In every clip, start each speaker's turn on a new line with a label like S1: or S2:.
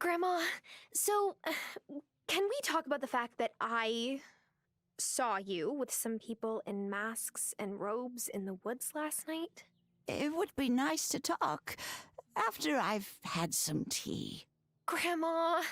S1: Grandma, so can we talk about the fact that I saw you with some people in masks and robes in the woods last night?
S2: It would be nice to talk after I've had some tea.
S1: Grandma!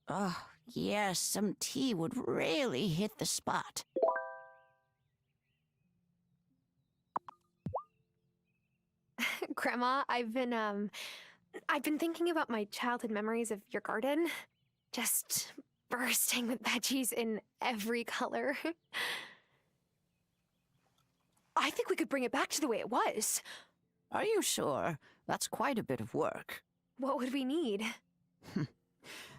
S2: Oh, yes, some tea would really hit the spot.
S1: Grandma, I've been thinking about my childhood memories of your garden. Just bursting with veggies in every color. I think we could bring it back to the way it was.
S2: Are you sure? That's quite a bit of work.
S1: What would we need?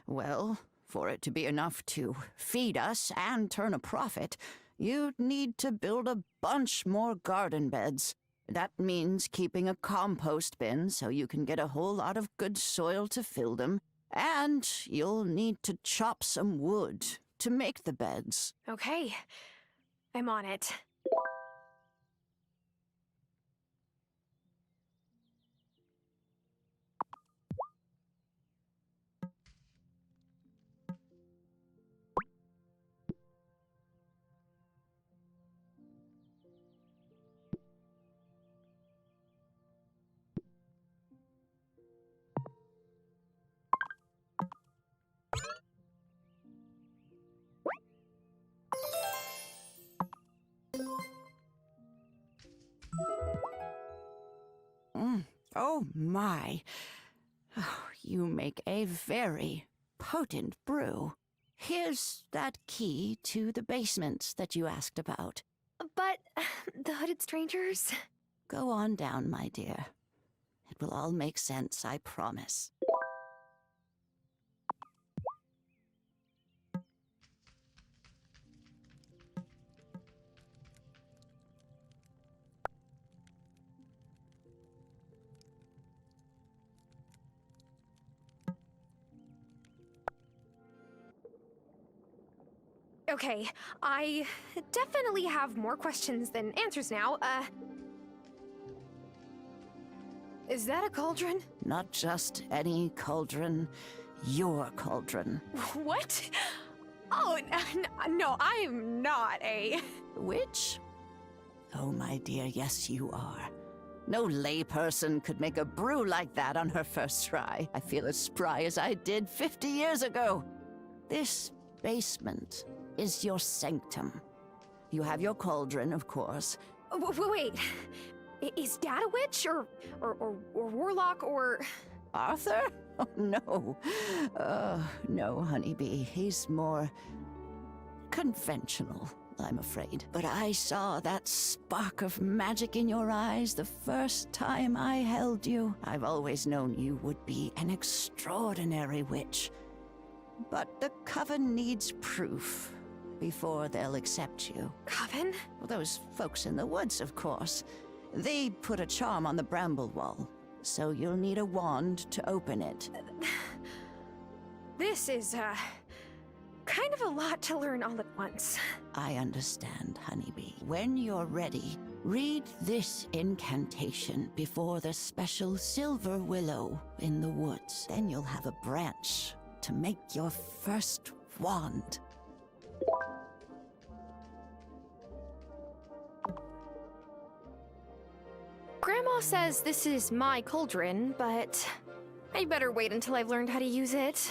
S2: Well, for it to be enough to feed us and turn a profit, you'd need to build a bunch more garden beds. That means keeping a compost bin so you can get a whole lot of good soil to fill them, and you'll need to chop some wood to make the beds.
S1: Okay, I'm on it.
S2: Oh my. Oh, you make a very potent brew. Here's that key to the basement that you asked about.
S1: But the hooded strangers?
S2: Go on down, my dear. It will all make sense, I promise.
S1: Okay, I definitely have more questions than answers now. Is that a cauldron?
S2: Not just any cauldron, your cauldron.
S1: What? Oh, no, I'm not a...
S2: Witch? Oh, my dear, yes you are. No layperson could make a brew like that on her first try. I feel as spry as I did 50 years ago. This basement is your sanctum. You have your cauldron, of course.
S1: Wait, is Dad a witch, or warlock, or...
S2: Arthur? Oh, no. No, honeybee. He's more conventional, I'm afraid. But I saw that spark of magic in your eyes the first time I held you. I've always known you would be an extraordinary witch. But the Coven needs proof before they'll accept you.
S1: Coven?
S2: Well, those folks in the woods, of course. They put a charm on the bramble wall, so you'll need a wand to open it.
S1: This is, kind of a lot to learn all at once.
S2: I understand, honeybee. When you're ready, read this incantation before the special silver willow in the woods. Then you'll have a branch to make your first wand.
S1: Grandma says this is my cauldron, but I better wait until I've learned how to use it.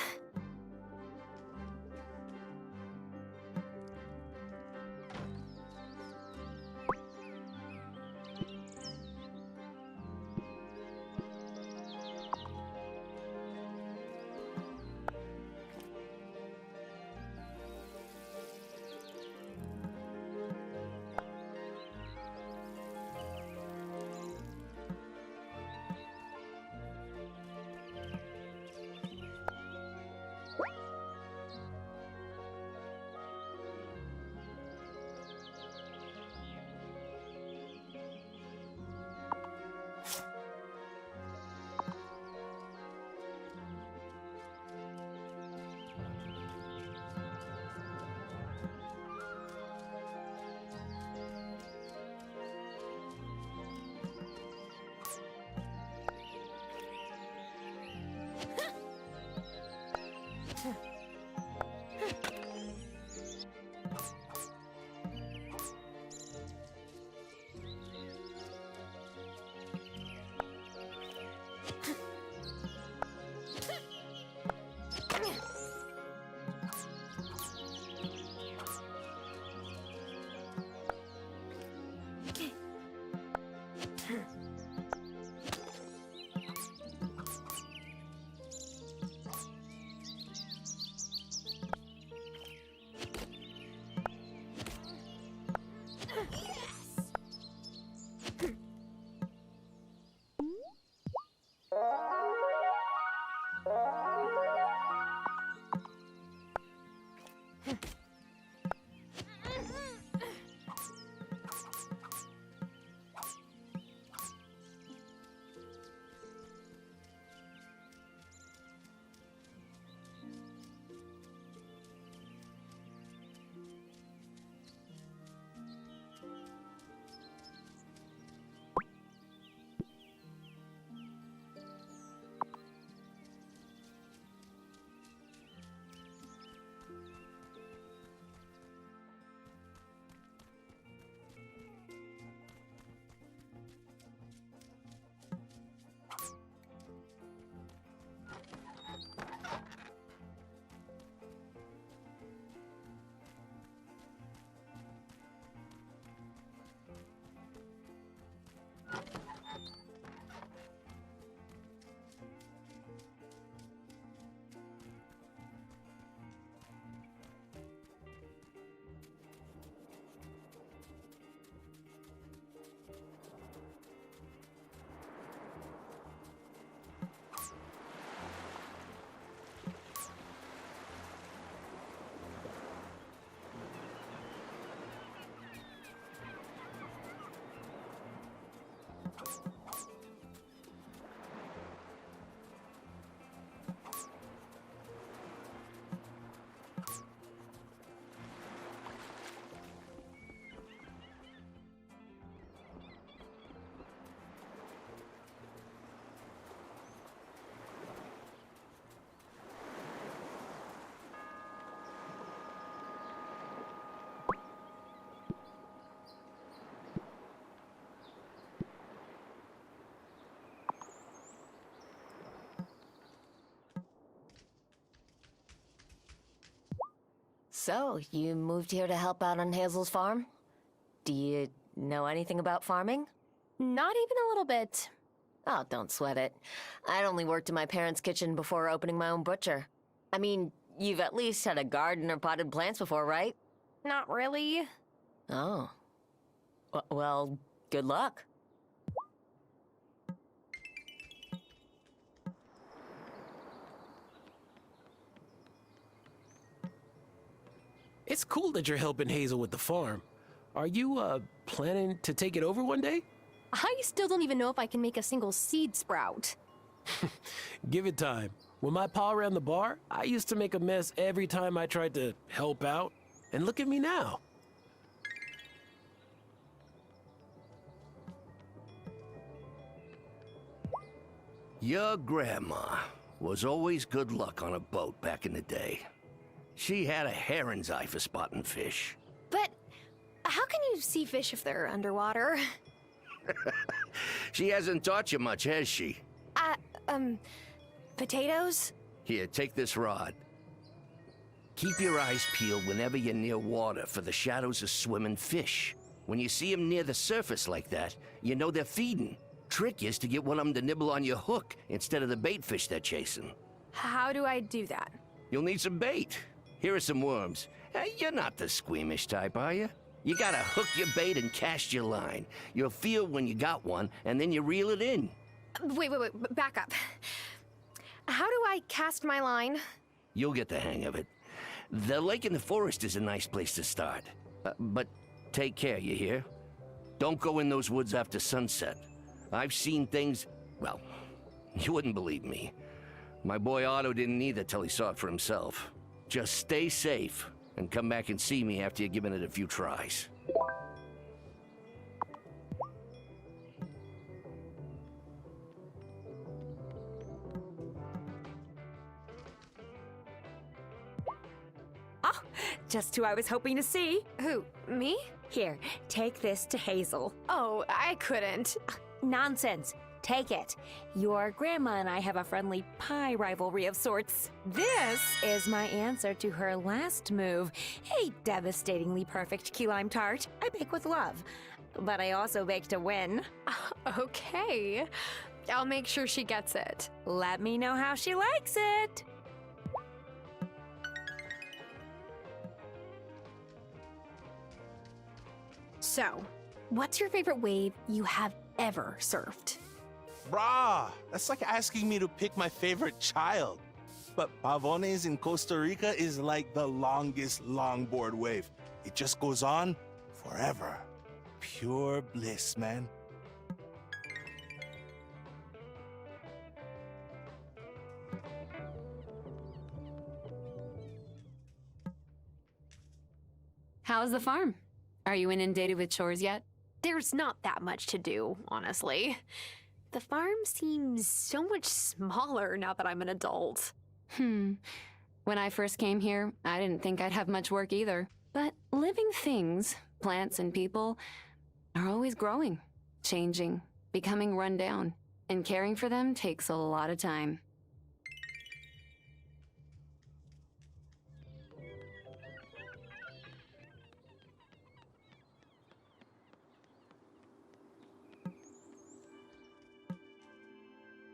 S3: So, you moved here to help out on Hazel's farm? Do you know anything about farming?
S1: Not even a little bit.
S3: Oh, don't sweat it. I'd only worked in my parents' kitchen before opening my own butcher. I mean, you've at least had a garden or potted plants before, right?
S1: Not really.
S3: Oh. Well, good luck.
S4: It's cool that you're helping Hazel with the farm. Are you, planning to take it over one day?
S1: I still don't even know if I can make a single seed sprout.
S4: Give it time. When my pa ran the bar, I used to make a mess every time I tried to help out. And look at me now.
S5: Your grandma was always good luck on a boat back in the day. She had a heron's eye for spotting fish.
S1: But how can you see fish if they're underwater?
S5: She hasn't taught you much, has she?
S1: Potatoes?
S5: Here, take this rod. Keep your eyes peeled whenever you're near water for the shadows of swimming fish. When you see them near the surface like that, you know they're feeding. Trick is to get one of them to nibble on your hook instead of the bait fish they're chasing.
S1: How do I do that?
S5: You'll need some bait. Here are some worms. You're not the squeamish type, are you? You gotta hook your bait and cast your line. You'll feel when you got one, and then you reel it in.
S1: Wait, back up. How do I cast my line?
S5: You'll get the hang of it. The lake in the forest is a nice place to start. But take care, you hear? Don't go in those woods after sunset. I've seen things, well, you wouldn't believe me. My boy Otto didn't either till he saw it for himself. Just stay safe and come back and see me after you've given it a few tries.
S6: Oh, just who I was hoping to see.
S1: Who, me?
S6: Here, take this to Hazel.
S1: Oh, I couldn't.
S6: Nonsense. Take it. Your grandma and I have a friendly pie rivalry of sorts. This is my answer to her last move, a devastatingly perfect key lime tart. I bake with love, but I also bake to win.
S1: Okay. I'll make sure she gets it.
S6: Let me know how she likes it.
S1: So, what's your favorite wave you have ever surfed?
S7: Brah, that's like asking me to pick my favorite child. But Pavones in Costa Rica is like the longest longboard wave. It just goes on forever. Pure bliss, man.
S8: How's the farm? Are you inundated with chores yet?
S1: There's not that much to do, honestly. The farm seems so much smaller now that I'm an adult.
S8: When I first came here, I didn't think I'd have much work either. But living things, plants and people, are always growing, changing, becoming run down. And caring for them takes a lot of time.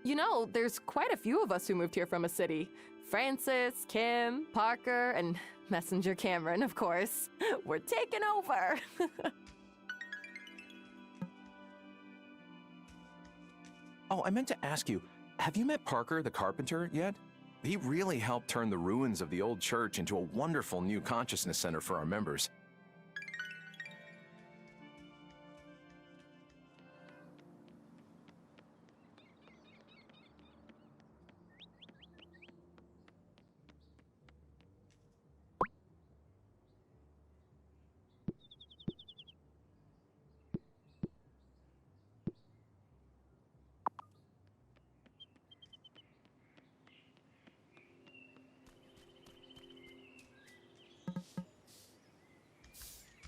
S9: You know, there's quite a few of us who moved here from a city. Francis, Kim, Parker, and Messenger Cameron, of course. We're taking over!
S10: Oh, I meant to ask you, have you met Parker the carpenter yet? He really helped turn the ruins of the old church into a wonderful new consciousness center for our members.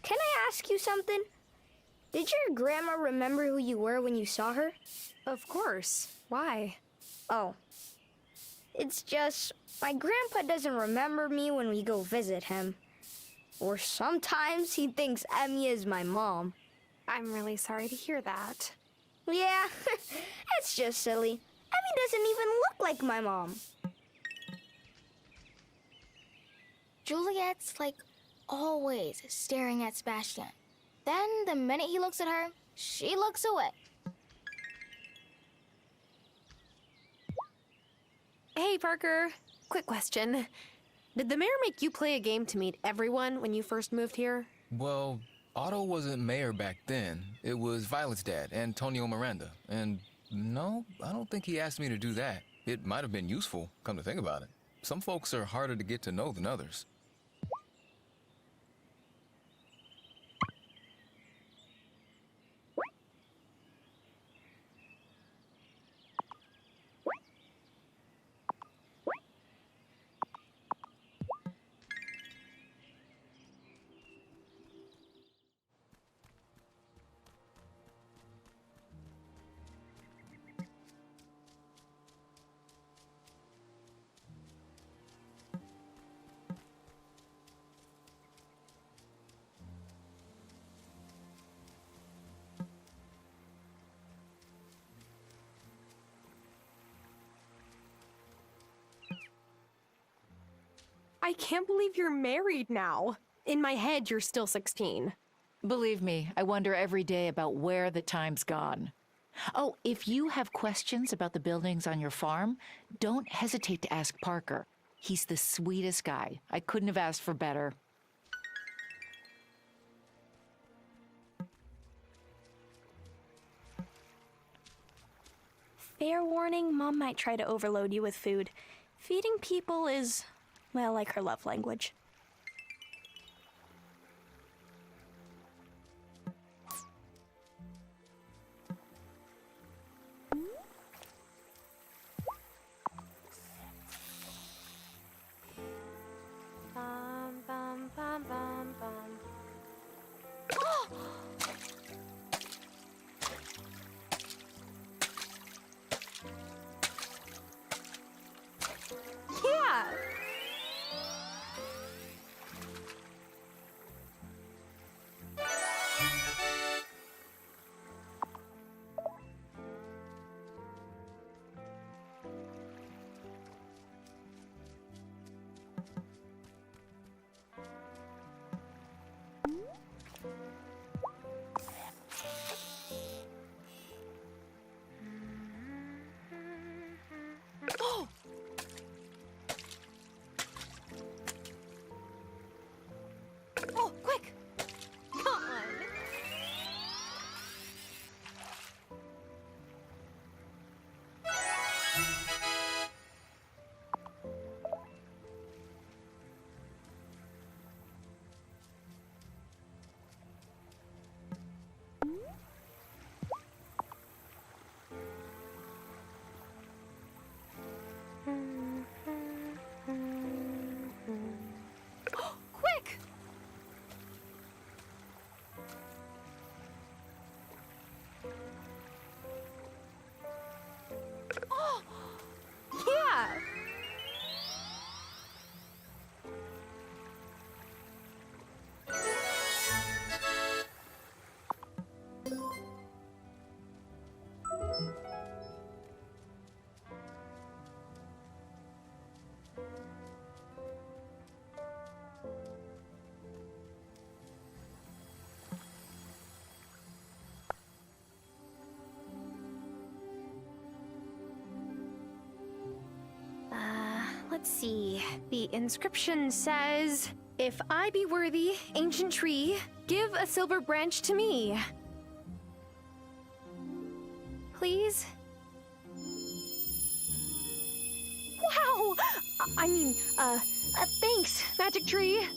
S11: Can I ask you something? Did your grandma remember who you were when you saw her?
S1: Of course. Why?
S11: Oh. It's just, my grandpa doesn't remember me when we go visit him. Or sometimes he thinks Emmy is my mom.
S1: I'm really sorry to hear that.
S11: Yeah, it's just silly. Emmy doesn't even look like my mom.
S12: Juliet's like always staring at Sebastian. Then the minute he looks at her, she looks away.
S1: Hey, Parker. Quick question. Did the mayor make you play a game to meet everyone when you first moved here?
S13: Well, Otto wasn't mayor back then. It was Violet's dad, Antonio Miranda. And no, I don't think he asked me to do that. It might have been useful, come to think about it. Some folks are harder to get to know than others.
S1: I can't believe you're married now. In my head, you're still 16.
S14: Believe me, I wonder every day about where the time's gone. Oh, if you have questions about the buildings on your farm, don't hesitate to ask Parker. He's the sweetest guy. I couldn't have asked for better.
S15: Fair warning, Mom might try to overload you with food. Feeding people is, well, like her love language.
S1: Bum, bum, bum, bum, bum. Yeah! Oh, quick! Come on! Quick! Oh! Yeah! Let's see. The inscription says, "If I be worthy, ancient tree, give a silver branch to me." Please? Wow! Thanks, magic tree.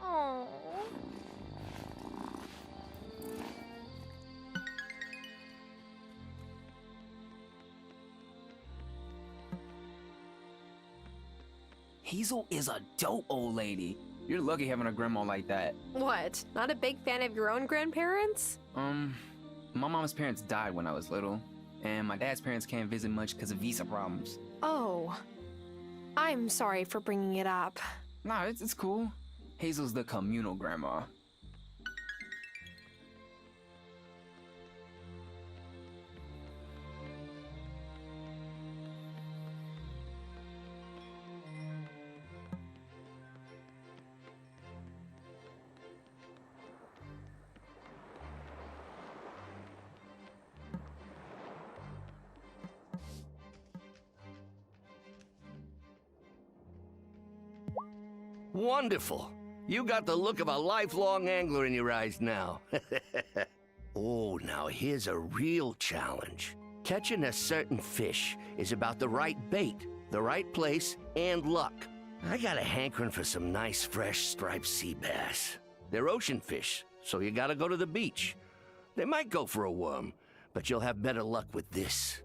S1: Oh.
S16: Hazel is a dope old lady. You're lucky having a grandma like that.
S9: What? Not a big fan of your own grandparents?
S16: My mom's parents died when I was little, and my dad's parents can't visit much because of visa problems.
S1: Oh. I'm sorry for bringing it up.
S16: Nah, it's cool. Hazel's the communal grandma.
S5: Wonderful. You got the look of a lifelong angler in your eyes now. Oh, now here's a real challenge. Catching a certain fish is about the right bait, the right place, and luck. I got a hankering for some nice, fresh, striped sea bass. They're ocean fish, so you gotta go to the beach. They might go for a worm, but you'll have better luck with this.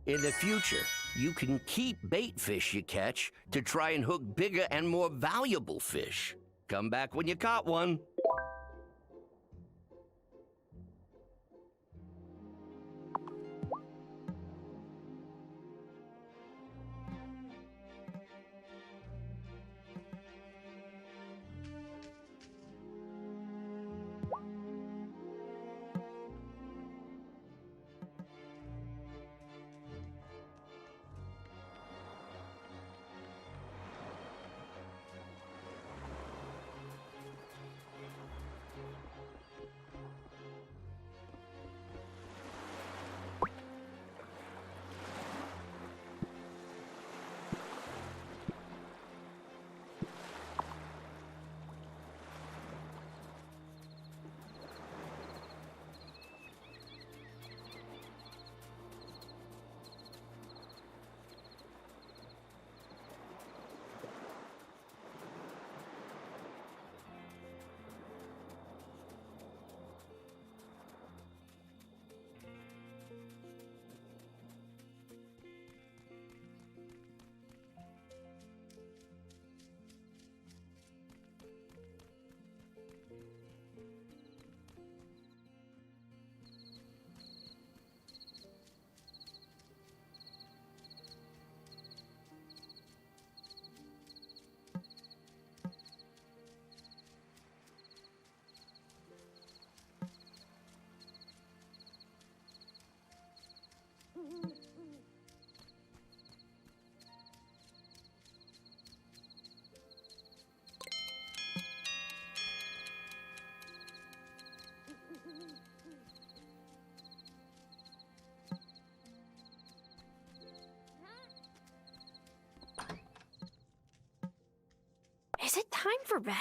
S5: In the future, you can keep bait fish you catch to try and hook bigger and more valuable fish. Come back when you caught one.
S1: Is it time for bed?